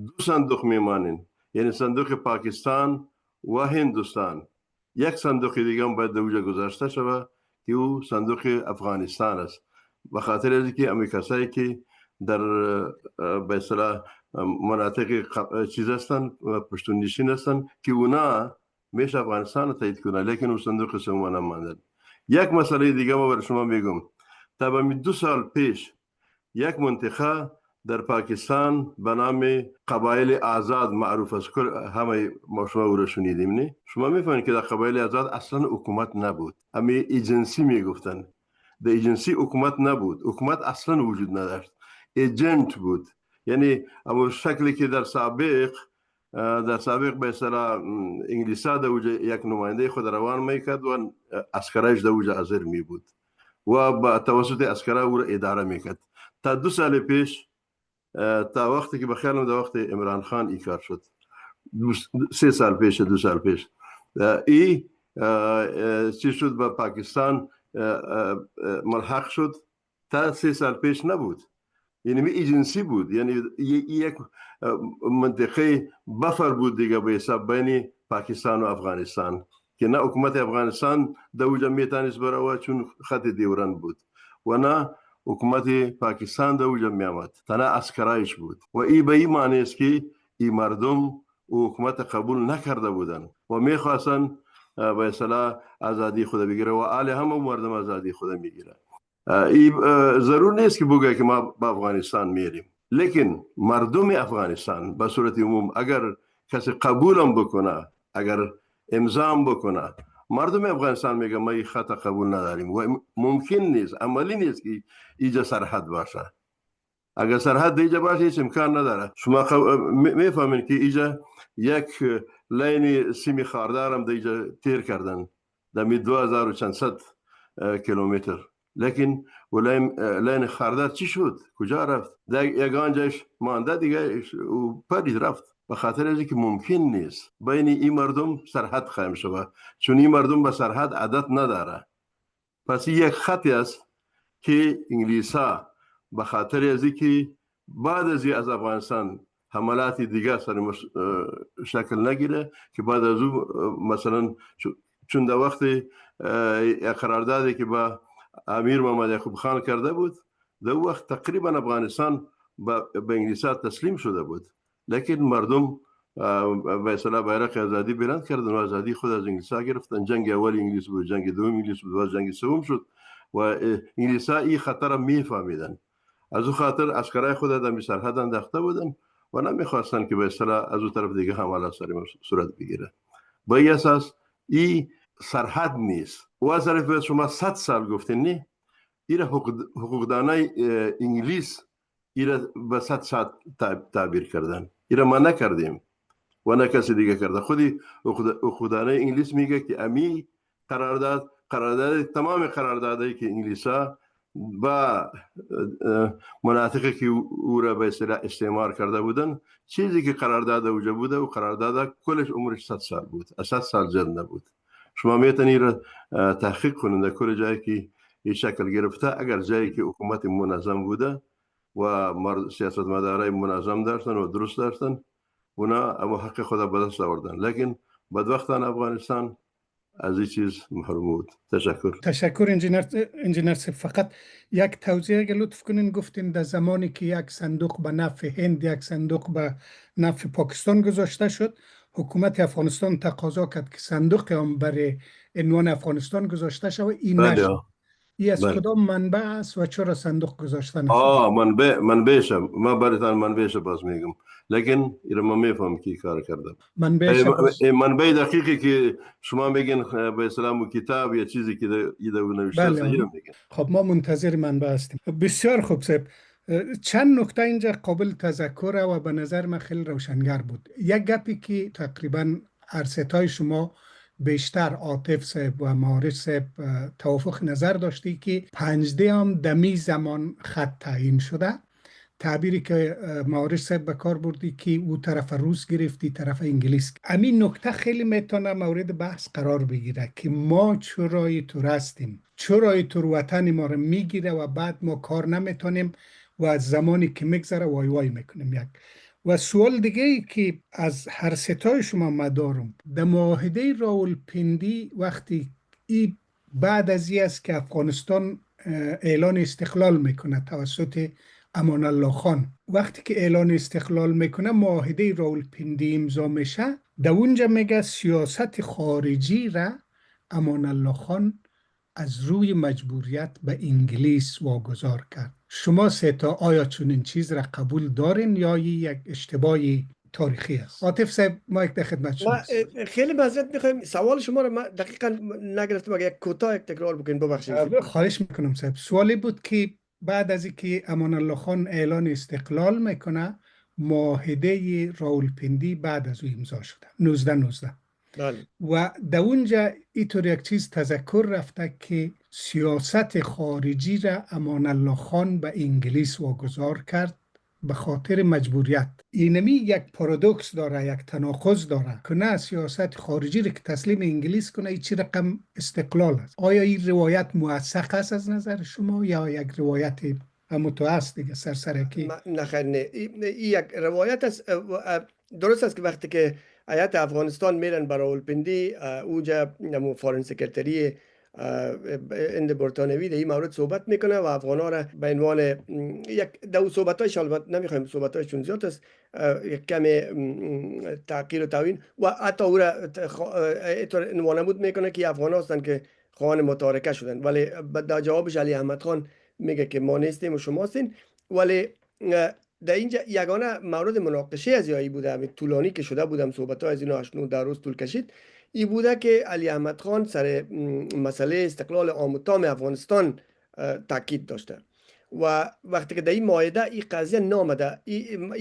دو صندوق میمانین، یعنی صندوق پاکستان و هندوستان، یک صندوق دیگه هم باید دوجه گذاشته شود که او صندوق افغانستان است. به خاطر از اینکه امریکایی که در به اصطلاح مناطق چیز هستن، پشتون نشین هستن که اونا میشه افغانستان رو تایید کنه، لیکن اون صندوق سوم نماندن. یک مسئله دیگه ما برای شما میگم. تمام 2 سال پیش یک منطقه در پاکستان به نام قبایل آزاد معروف است، همه ما شما او را شنیدیم. نه شما میفهمید که در قبایل آزاد اصلا حکومت نبود، اما ایجنسی میگفتن. در ایجنسی حکومت نبود، حکومت اصلا وجود نداشت، ایجنت بود. یعنی اما شکلی که در سابق به اصطلاح انگلیسا در اوجه یک نماینده خود روان میکرد و عسکرایش در اوجه حاضر می بود و با توسط عسکرا او را اداره میکرد. تا 2 سال پیش، تا وقتی که بخیالم در وقت عمران خان ای کار شد، 3 سال پیش، 2 سال پیش ای چی شد، به پاکستان ملحق شد. تا 3 سال پیش نبود، یعنی ایجنسی بود، یعنی یک منطقه بفر بود دیگه به حساب بین پاکستان و افغانستان که نه حکومت افغانستان در اوجه میتونست برای چون خط دیوران بود و نه حکومت پاکستان در اوجه میامد، تنها عسکرایش بود. و ای به این معنی است که این مردم و حکومت قبول نکرده بودن و میخواستن به اصطلاح آزادی خود بگیره و آل همه مردم آزادی خود میگیره. ضرور نیست که بگه که ما به افغانستان میریم، لیکن مردم افغانستان به صورت عموم اگر کسی قبولم بکنه، اگر امضام بکنه، مردم افغانستان میگه ما این خط قبول نداریم و ممکن نیست، عملی نیست که اینجا سرحد باشه. اگر سرحد اینجا باشه هیچ امکان نداره. شما میفهمین که اینجا یک لین سیمی خاردار هم اینجا تیر کردن در 2000 و چند صد کیلومتر، لیکن لین خاردار چی شد؟ کجا رفت؟ در یگان جایش مانده دیگه و پرید رفت. به خاطر از اینکه ممکن نیست بین این مردم سرحد قائم شود، چون این مردم به سرحد عادت نداره. پس یک خطی است که انگلیسا به خاطر از اینکه بعد از افغانستان حملات دیگه سر شکل نگیره، که بعد از او مثلا چون در وقت قراردادی که با امیر محمد یعقوب خان کرده بود، در وقت تقریبا افغانستان به انگلیسا تسلیم شده بود، لیکن مردم به اصطلاح بیرق آزادی بلند کردن و آزادی خود از انگلیسا گرفتن. جنگ اول انگلیس بود، جنگ دوم انگلیس بود و جنگ سوم شد و انگلیسا این خطر میفهمیدن. از او خاطر عسکرای خود در سرحد انداخته بودن و نمیخواستن که به اصطلاح از اون طرف دیگه حمله سر صورت بگیره. با این اساس این سرحد نیست. و از طرف شما 100 سال گفتین نه، این حقوقدانای انگلیس این به 100 سال تعبیر کردن، این ما نکردیم و نه کسی دیگه کرده. خودی حقوقدانای انگلیس میگه که امی قرارداد تمام قراردادایی که انگلیسا با مناطقی که او را به اصطلاح استعمار کرده بودن، چیزی که قرارداد اوجه بوده و قرارداد کلش عمرش 100 سال بود، 100 سال جلد نبود. شما میتونید را تحقیق کنید در کل جایی که این شکل گرفته. اگر جایی که حکومت منظم بوده و سیاستمدارای منظم داشتن و درست داشتن، اونا اما حق خود به دست آوردن، لیکن بدبختانه افغانستان از این چیز محروم بود. تشکر انجینر صاحب. فقط یک توضیح اگه لطف کنین. گفتین در زمانی که یک صندوق به نفع هند، یک صندوق به نفع پاکستان گذاشته شد، حکومت افغانستان تقاضا کرد که صندوق هم برای عنوان افغانستان گذاشته شود. این نشد. این از کدام منبع است و چرا صندوق گذاشته نشد؟ منبعش ما برایتان منبعش باز میگم، لیکن اینا ما میفهم کی کار کرده. منبع دقیقی که شما میگین به اصطلاح کتاب یا چیزی که ایده نوشته است میگین. خب ما منتظر منبع هستیم. بسیار خوب صاحب. چند نکته اینجا قابل تذکر و به نظر من خیلی روشنگر بود. یک گپی که تقریبا هر ستای شما بیشتر عاطف صاحب و معارف صاحب توافق نظر داشتی که 15 هم دمی زمان خط تعیین شده. تعبیری که معارف صاحب به کار بردی که او طرف روس گرفتی، طرف انگلیس. همین نکته خیلی میتونه مورد بحث قرار بگیره که ما چرای تو هستیم، چرای تو وطن ما رو میگیره و بعد ما کار نمیتونیم و از زمانی که میگذره وای وای میکنیم. یک و سوال دیگه ای که از هر ستای شما مدارم، در معاهده راولپندی وقتی ای بعد از این است که افغانستان اعلان استقلال میکنه توسط امان الله خان وقتی که اعلان استقلال میکنه معاهده راولپندی امضا میشه، در اونجا میگه سیاست خارجی را امان الله خان از روی مجبوریت به انگلیس واگذار کرد. شما سه تا آیا چنین چیز را قبول دارین یا یک اشتباهی تاریخی است؟ عاطف صاحب مایک در خدمت شماست. خیلی معذرت میخوایم، سوال شما رو من دقیقاً نگرفتم، اگه یک کوتاه تکرار بکنید ببخشید. خواهش میکنم صاحب. سوالی بود که بعد از اینکه امان الله خان اعلان استقلال میکنه، معاهده راولپندی بعد از او امضا شده 1919. بله. و در اونجا اینطور یک چیز تذکر رفته که سیاست خارجی را امان الله خان به انگلیس واگذار کرد به خاطر مجبوریت. اینمی یک پارادوکس داره، یک تناقض داره که نه سیاست خارجی را که تسلیم انگلیس کنه این چی رقم استقلال است. آیا این روایت موثق است از نظر شما یا یک روایت همونطور است دیگه سرسرکی؟ نه این یک روایت است. درست است که وقتی که هیئت افغانستان میرن برای راولپندی، اونجا فارن سکرتری هند برطانوی در این مورد صحبت میکنه و افغانا را به عنوان یک دو صحبتایش، البته نمیخوایم صحبتایش چون زیاد است، یک کم تحقیر و توهین و حتی او را وانمود میکنه که افغانا هستند که خواهان متارکه شدن، ولی در جوابش علی احمد خان میگه که ما نیستیم و شما هستین. ولی در اینجا یگانه مورد مناقشه از یایی بوده، همین طولانی که شده بودم صحبت‌ها از اینا 8-9 روز طول کشید، این بوده که علی احمد خان سر مسئله استقلال عام و تام افغانستان تاکید داشته و وقتی که در این معاهده این قضیه نامده، این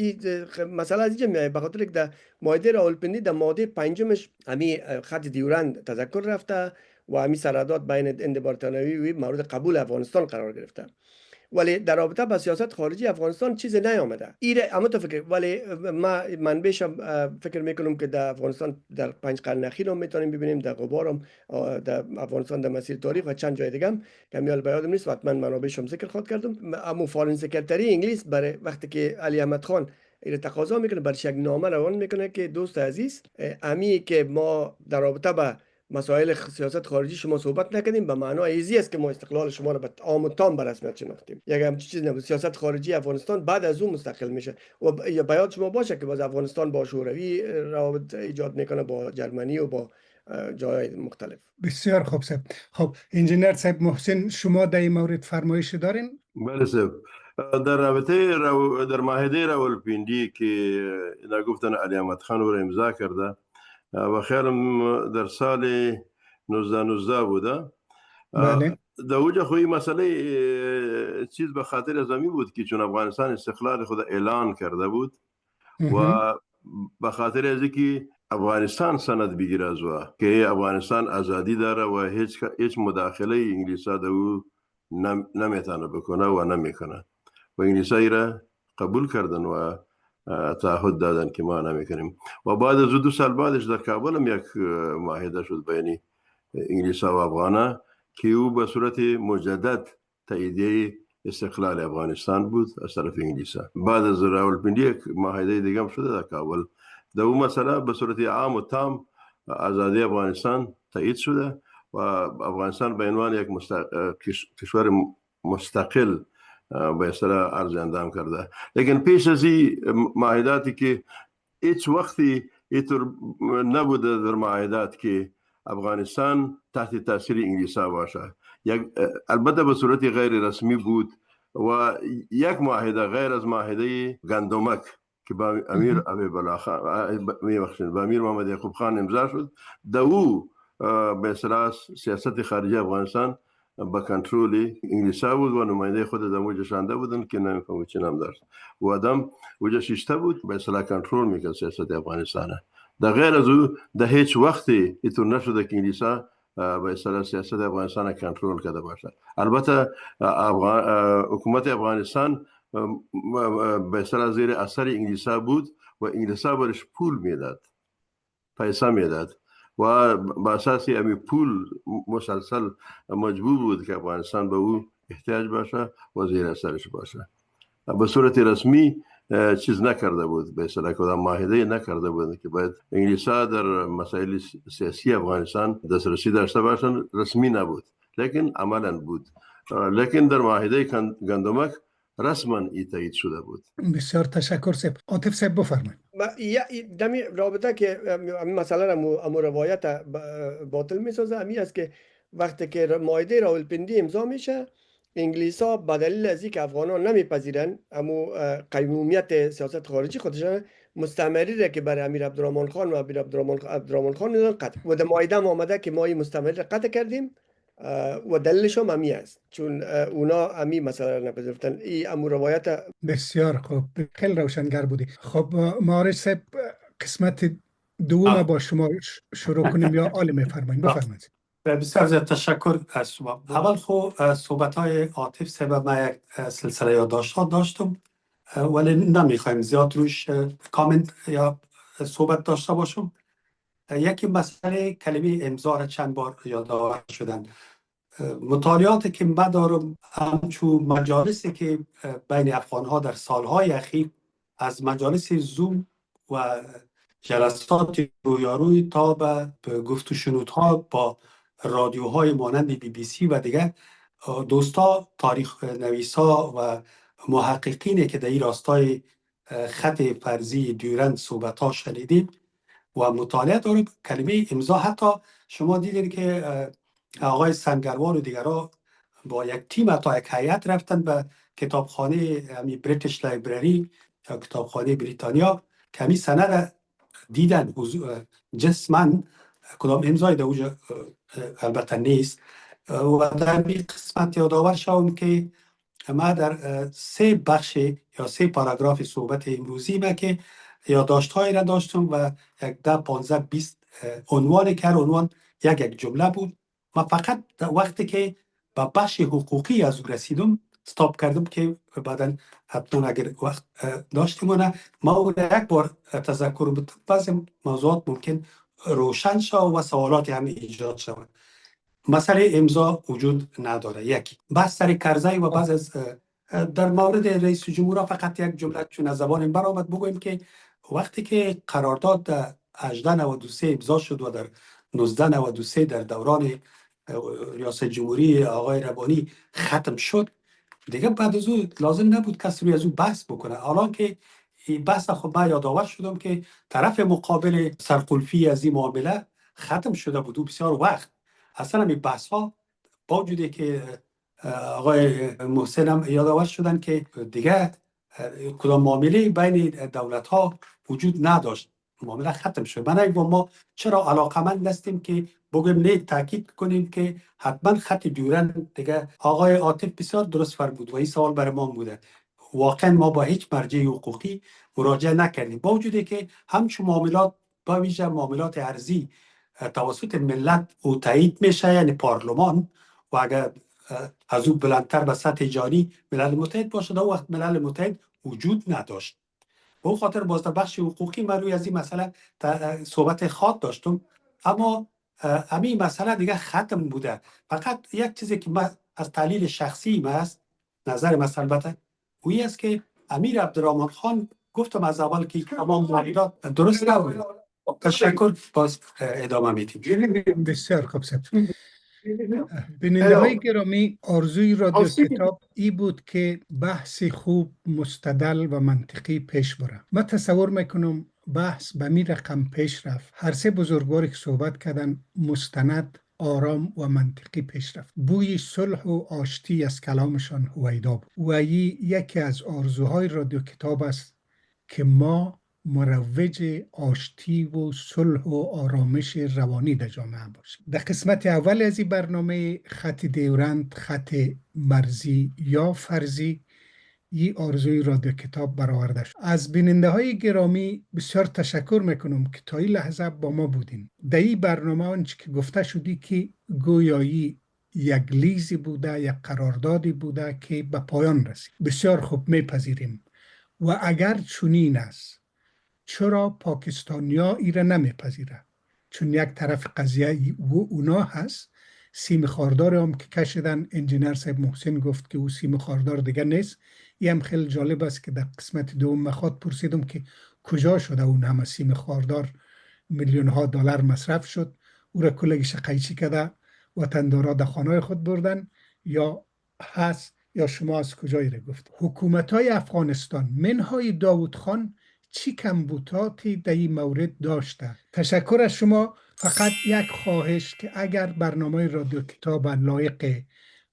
مسئله از اینجا میاد به خاطر که در معاهده راولپندی در ماده 5 همین خط دیورند تذکر رفته و همین سرحدات بین هند برطانوی و مورد قبول افغانستان قرار گرفته، ولی در رابطه با سیاست خارجی افغانستان چیز نیامده. ایره اما تو فکر، ولی من بیشم فکر میکنم که در افغانستان در 5 قرن اخیر هم میتونیم ببینیم، در غبارم در افغانستان در مسیر تاریخ و چند جای دیگه هم که میال به یادم نیست، حتما منابعش هم ذکر خواهد کردم. اما فارن سکرتری انگلیس برای وقتی که علی احمد خان ایره تقاضا میکنه، برش یک نامه روان میکنه که دوست عزیز، امی که ما در رابطه با مسائل سیاست خارجی شما صحبت نکردیم، به معنای ایزی است که ما استقلال شما را به عام و تام به رسمیت شناختیم. یک همچین چیز نبود. سیاست خارجی افغانستان بعد از اون مستقل میشه و یا بیاد شما باشه که باز افغانستان با شوروی روابط ایجاد میکنه، با جرمنی و با جای مختلف. بسیار خوب صاحب. خب انجینر صاحب محسن، شما در این مورد فرمایش دارین؟ بله صاحب. در رابطه در معاهده راولپندی که گفتن علی احمد خان رو امضا کرده و خیالم در سال 1919 بوده. بله. در اوجه خوی مسئله چیز به خاطر ازمی بود که چون افغانستان استقلال خود اعلان کرده بود و به خاطر از که افغانستان سند بگیره از و که افغانستان آزادی داره و هیچ مداخله انگلیسا در او نمیتونه بکنه و نمیکنه و انگلیسایی را قبول کردن و تعهد دادن که ما نمیکنیم. و بعد از 2 سال بعدش در کابل هم یک معاهده شد بین انگلیس و افغانا که او به صورت مجدد تاییدیه استقلال افغانستان بود از طرف انگلیس. بعد از راولپندی یک معاهده دیگه هم شده در کابل. در اون مسئله به صورت عام و تام آزادی افغانستان تایید شده و افغانستان به عنوان یک کشور مستقل به اصطلاح عرض اندام کرده. لیکن پیش از این معاهداتی که هیچ وقتی اینطور نبوده در معاهدات که افغانستان تحت تاثیر انگلیسا باشه. البته به صورت غیر رسمی بود و یک معاهده غیر از معاهده گندمک که با امیر امیر محمد یعقوب خان امضا شد، در او به اصطلاح سیاست خارجی افغانستان با کنترل انگلیسا بود و نماینده خود در موجه شانده بودن که نمیفهمم چی نام داشت و آدم وجه شیشته بود به اصطلاح کنترل میکرد سیاست افغانستان. در غیر از او در هیچ وقتی اینطور نشده که انگلیسا به اصطلاح سیاست افغانستان کنترل کرده باشد. البته حکومت افغانستان به اصطلاح زیر اثر انگلیسا بود و انگلیسا برش پول میداد، پیسه میداد و با اساس امی پول مسلسل مجبور بود که افغانستان به او احتیاج باشه و زیر اثرش باشه. به صورت رسمی چیز نکرده بود، به اصطلاح کدام معاهده نکرده بود که باید انگلیسا در مسائل سیاسی افغانستان دسترسی داشته باشند. رسمی نبود لیکن عملا بود. لیکن در معاهده گندمک رسما ای تایید شده بود. بسیار تشکر صاحب. عاطف صاحب بفرمایید. دمی رابطه که مثلا امو روایت باطل میسازه امی است که وقتی که مایده راولپندی امضا میشه، انگلیس ها به دلیل از اینکه افغانان نمیپذیرن امو قیمومیت سیاست خارجی خودشان، مستعمری را که برای امیر عبدالرحمن خان و امیر عبدالرحمن خان قطع و در مایده آمده که ما این مستعمری را قطع کردیم و دلیلش هم امی است چون اونا امی مسئله را نپذیرفتن. این امو روایت بسیار خوب، خیلی روشنگر بودی. خب معارض صاحب، قسمت دوم با شما شروع کنیم یا آل میفرمایید؟ بفرمایید. بسیار زیاد تشکر از شما. اول خو صحبت های عاطف صاحب ما یک سلسله یادداشت‌ها داشتم ولی نمیخوایم زیاد روش کامنت یا صحبت داشته باشم. یکی مسئله کلمه امضا را چند بار یادآور شدن. مطالعاتی که من دارم همچون مجالسی که بین افغان‌ها در سالهای اخیر از مجالس زوم و جلسات رویاروی تا به گفت و شنودها با رادیوهای مانند بی بی سی و دیگر دوستا تاریخ نویسا و محققینی که در این راستای خط فرضی دیورند صحبت‌ها شنیدیم و مطالعه داریم. کلمه امضا حتی شما دیدید که آقای سنگروال و دیگرها با یک تیم تا یک هیئت رفتن به کتابخانه بریتیش لایبرری یا کتابخانه بریتانیا که همین سند دیدن جسمن کدام امضای در اوجا البته نیست و در این قسمت یادآور شوم که ما در 3 بخش یا 3 پاراگراف صحبت امروزی ما که یادداشت‌هایی را داشتم و یک 10 15 20 عنوان که هر عنوان یک جمله بود. ما فقط وقتی که به بخش حقوقی از او رسیدم استاپ کردم که بعدا حتما اگر وقت داشتیم ما او را یک بار تذکر بدم. بعضی موضوعات ممکن روشن شود و سوالاتی هم ایجاد شود. مسئله امضا وجود نداره. یک بحث سر کرزی و بعض از در مورد رئیس جمهور فقط یک جمله چون از زبان برآمد بگویم که وقتی که قرارداد در 1893 امضا شد و در 1993 در دوران ریاست جمهوری آقای ربانی ختم شد، دیگه بعد از او لازم نبود کسی روی از او بحث بکنه. حالا که این بحث خود من یادآور شدم که طرف مقابل سرقلفی از این معامله ختم شده بود و بسیار وقت. اصلا این بحث ها با وجودی که آقای محسن هم یادآور شدن که دیگه کدام معامله بین دولت ها وجود نداشت، معامله ختم شد. من و ما چرا علاقمند هستیم که بگویم نه تاکید کنیم که حتما خط دیورند دیگه. آقای عاطف بسیار درست فرمود و این سوال برای ما بوده. واقعا ما با هیچ مرجع حقوقی مراجعه نکردیم با وجودی که همچون معاملات با ویژه معاملات ارضی توسط ملت او تایید میشه، یعنی پارلمان، و اگر از او بلندتر به سطح جهانی ملل متحد باشه، در وقت ملل متحد وجود نداشت. به اون خاطر باز در بخش حقوقی من روی از این مسئله صحبت خاص داشتم، اما همین مسئله دیگه ختم بوده. فقط یک چیزی که من از تحلیل شخصی من است، نظر من البته اویی است که امیر عبدالرحمن خان گفتم از اول که تمام معاملات درست نبود. تشکر. باز ادامه میدیم. بسیار خوب صاحب. بیننده های گرامی، آرزوی رادیو کتاب ای بود که بحث خوب، مستدل و منطقی پیش بره. من تصور میکنم بحث به می رقم پیش رفت. هر 3 بزرگواری که صحبت کردن مستند، آرام و منطقی پیش رفت. بوی صلح و آشتی از کلامشان هویدا بود و ای یکی از آرزوهای رادیو کتاب است که ما مروج آشتی و صلح و آرامش روانی در جامعه باشیم. در قسمت اول از این برنامه خط دیورند، خط مرزی یا فرضی، این آرزوی رادیو کتاب برآورده شد. از بیننده های گرامی بسیار تشکر میکنم که تا این لحظه با ما بودین. در این برنامه آنچه که گفته شدی که گویایی یک لیزی بوده، یک قراردادی بوده که به پایان رسید. بسیار خوب، میپذیریم. و اگر چنین است، چرا پاکستانیا ایره نمیپذیره؟ چون یک طرف قضیه و اونا هست. سیم خاردار هم که کشیدن، انجینر صاحب محسن گفت که او سیم خاردار دیگه نیست. این هم خیلی جالب است که در قسمت دوم مخاط پرسیدم که کجا شده اون همه سیم خاردار میلیون ها دلار مصرف شد، او را کلگیش قیچی کرده وطندارا در خانه خود بردن یا هست یا شما از کجایی رو گفت؟ حکومت‌های افغانستان منهای داوود خان چی کمبوداتی در این مورد داشته؟ تشکر از شما. فقط یک خواهش که اگر برنامه رادیو کتاب لایق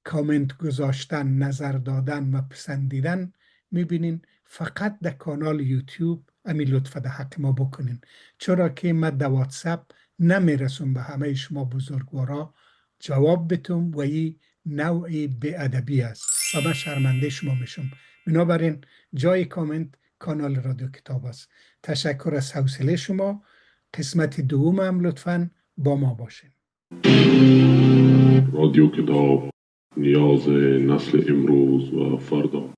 کامنت گذاشتن، نظر دادن و پسندیدن میبینین، فقط در کانال یوتیوب امی لطفا در حق ما بکنین، چرا که من در واتساپ نمیرسون به همه شما بزرگوارا جواب بتون و این نوعی بی‌ادبی است و من شرمنده شما میشم. بنابراین جای کامنت کانال رادیو کتاب است. تشکر از حوصله شما. قسمت دوم هم لطفاً با ما باشین. رادیو کتاب، نیاز نسل امروز و فردا.